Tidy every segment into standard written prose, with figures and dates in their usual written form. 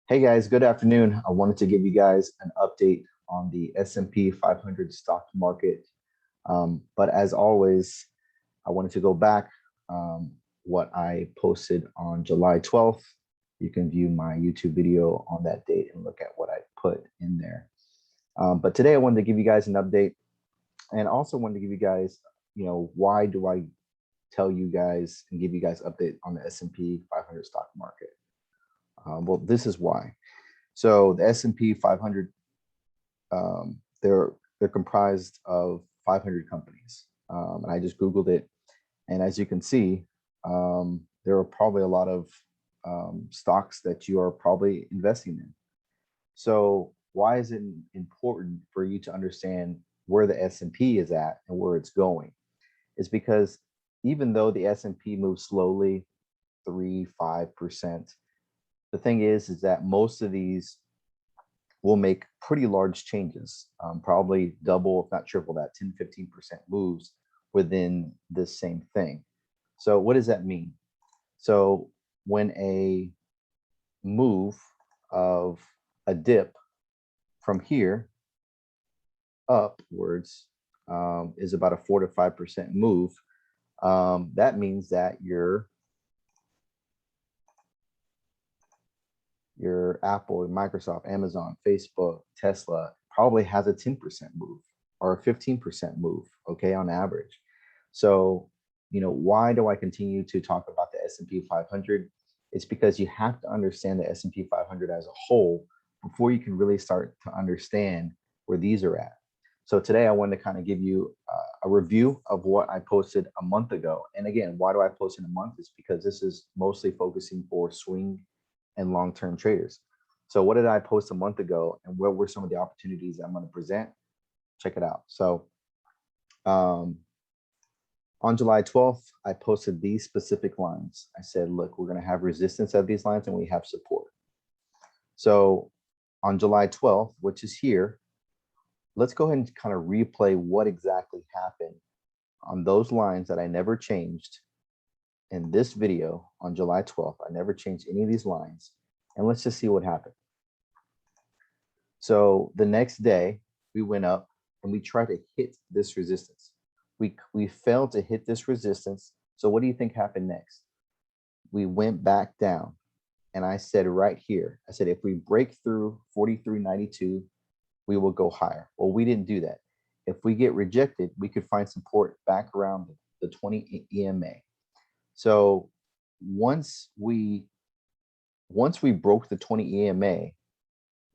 Hey guys, good afternoon. I wanted to give you guys an update on the S&P 500 stock market. But as always, I wanted to go back what I posted on July 12th. You can view my YouTube video on that date and look at what I put in there. But today I wanted to give you guys an update and also wanted to give you guys, why do I tell you guys and give you guys update on the S&P 500 stock market? Well, this is why. So the S&P 500, they're comprised of 500 companies, and I just Googled it, and as you can see, there are probably a lot of stocks that you are probably investing in. So why is it important for you to understand where the S&P is at and where it's going? Is because even though the S&P moves slowly, 3-5%, the thing is that most of these will make pretty large changes, probably double, if not triple that, 10-15% moves within this same thing. So what does that mean? So when a move of a dip from here upwards is about a 4-5% move, that means that your Apple, Microsoft, Amazon, Facebook, Tesla probably has a 10% move or a 15% move, okay, on average. So, why do I continue to talk about the S&P 500? It's because you have to understand the S&P 500 as a whole before you can really start to understand where these are at. So today I wanted to kind of give you a review of what I posted a month ago. And again, why do I post in a month? It's because this is mostly focusing for swing and long-term traders. So what did I post a month ago and what were some of the opportunities I'm going to present? Check it out. So on July 12th, I posted these specific lines. I said, look, we're going to have resistance at these lines and we have support. So on July 12th, which is here, let's go ahead and kind of replay what exactly happened on those lines that I never changed in this video on July 12th. I never changed any of these lines. And let's just see what happened. So the next day we went up and we tried to hit this resistance. We failed to hit this resistance. So what do you think happened next? We went back down. And I said right here, I said, if we break through 43.92, we will go higher. Well, we didn't do that. If we get rejected, we could find support back around the 20 EMA. So once we broke the 20 EMA,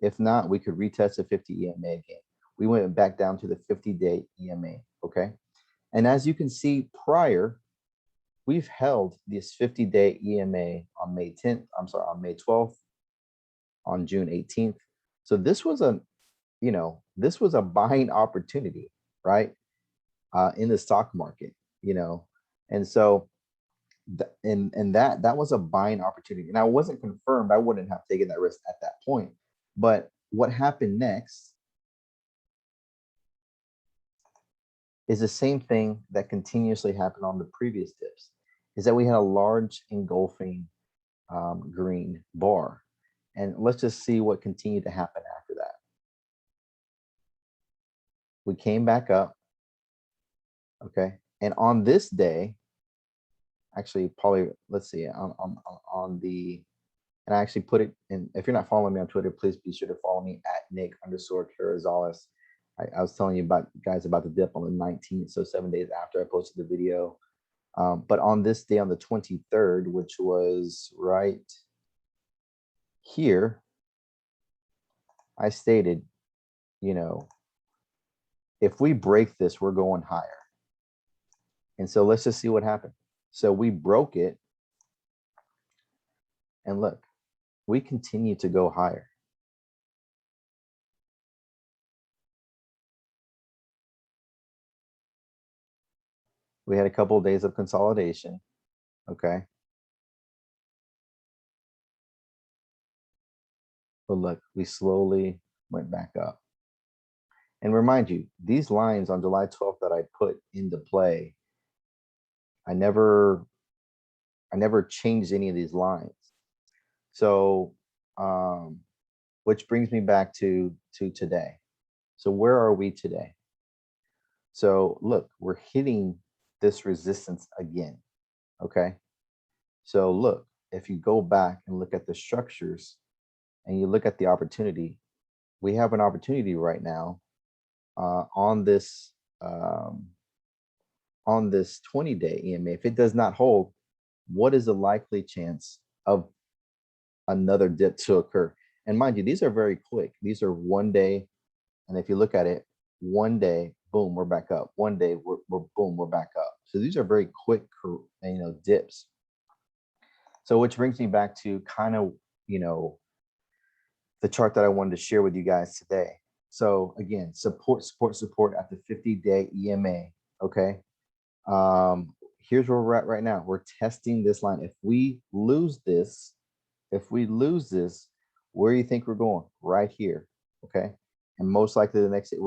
if not, we could retest the 50 EMA again. We went back down to the 50-day EMA, okay? And as you can see prior, we've held this 50-day EMA on May 10th, on May 12th, on June 18th. So this was a buying opportunity, right? In the stock market, and so that was a buying opportunity. And I wasn't confirmed. I wouldn't have taken that risk at that point. But what happened next is the same thing that continuously happened on the previous dips, is that we had a large engulfing green bar. And let's just see what continued to happen after that. We came back up, okay? And on this day, actually probably, let's see, on the, and I actually put it in, if you're not following me on Twitter, please be sure to follow me at Nick_Carrizales. I was telling you guys about the dip on the 19th, so 7 days after I posted the video. But on this day, on the 23rd, which was right here, I stated, if we break this, we're going higher. And so let's just see what happened. So we broke it. And look, we continue to go higher. We had a couple of days of consolidation, okay? But look, we slowly went back up. And remind you, these lines on July 12th that I put into play, I never changed any of these lines. So which brings me back to today. So where are we today? So look, we're hitting this resistance again. Okay. So look, if you go back and look at the structures and you look at the opportunity, we have an opportunity right now on um, this 20-day EMA. If it does not hold, what is the likely chance of another dip to occur? And mind you, these are very quick. These are 1 day, and if you look at it, 1 day, boom, we're back up. 1 day, we're boom, we're back up. So these are very quick, dips. So which brings me back to kind of, you know, the chart that I wanted to share with you guys today. So again, support at the 50-day EMA. Okay. Here's where we're at right now. We're testing this line. If we lose this, where do you think we're going? Right here. Okay. And most likely the next day,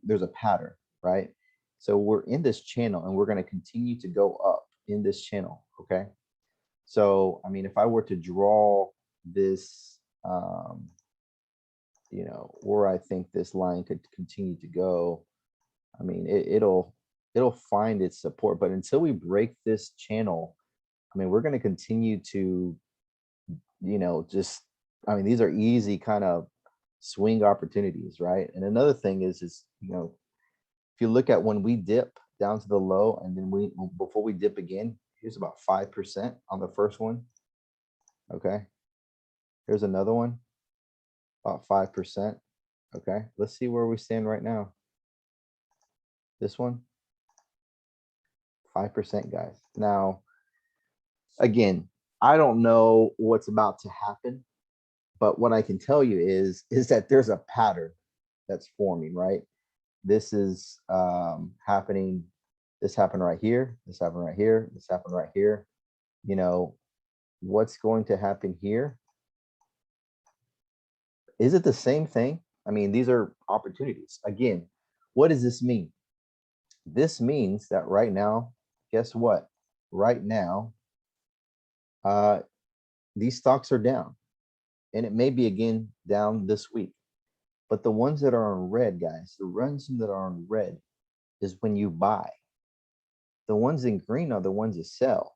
there's a pattern, right? So we're in this channel and we're going to continue to go up in this channel. Okay. So, I mean, if I were to draw this, where I think this line could continue to go, I mean, it'll find its support. But until we break this channel, I mean, we're going to continue to, these are easy kind of swing opportunities, right? And another thing is, if you look at when we dip down to the low and then before we dip again, here's about 5% on the first one. Okay. Here's another one, about 5%. Okay. Let's see where we stand right now. This one, 5%, guys. Now, again, I don't know what's about to happen, but what I can tell you is that there's a pattern that's forming, right? This is happening. This happened right here. This happened right here. This happened right here. What's going to happen here? Is it the same thing? I mean, these are opportunities. Again, what does this mean? This means that right now, guess what? Right now, these stocks are down, and it may be again down this week. But the ones that are in red, guys, the ones that are in red is when you buy. The ones in green are the ones you sell.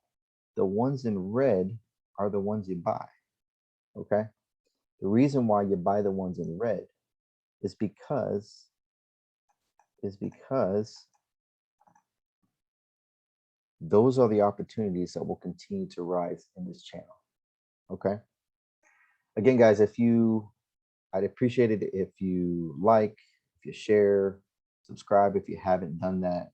The ones in red are the ones you buy. Okay. The reason why you buy the ones in red is because those are the opportunities that will continue to rise in this channel. Okay. Again, guys, I'd appreciate it if you like, if you share, subscribe if you haven't done that.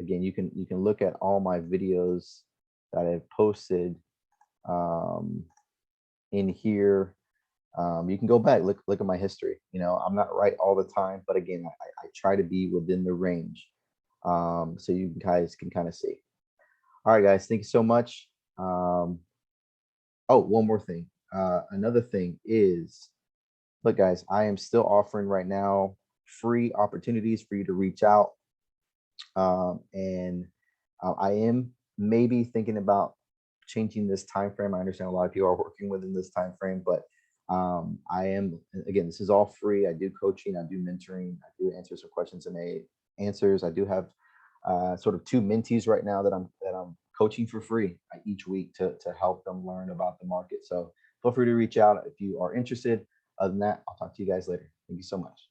Again, you can look at all my videos that I've posted in here. You can go back, look at my history. I'm not right all the time, but again, I try to be within the range. So you guys can kind of see. All right, guys, thank you so much. Oh, one more thing. Another thing is, look, guys, I am still offering right now free opportunities for you to reach out. And I am maybe thinking about changing this time frame. I understand a lot of people are working within this time frame, but I am, again, this is all free. I do coaching, I do mentoring, I do answer some questions and answers. I do have sort of 2 mentees right now that I'm coaching for free each week to help them learn about the market. So feel free to reach out if you are interested. Other than that, I'll talk to you guys later. Thank you so much.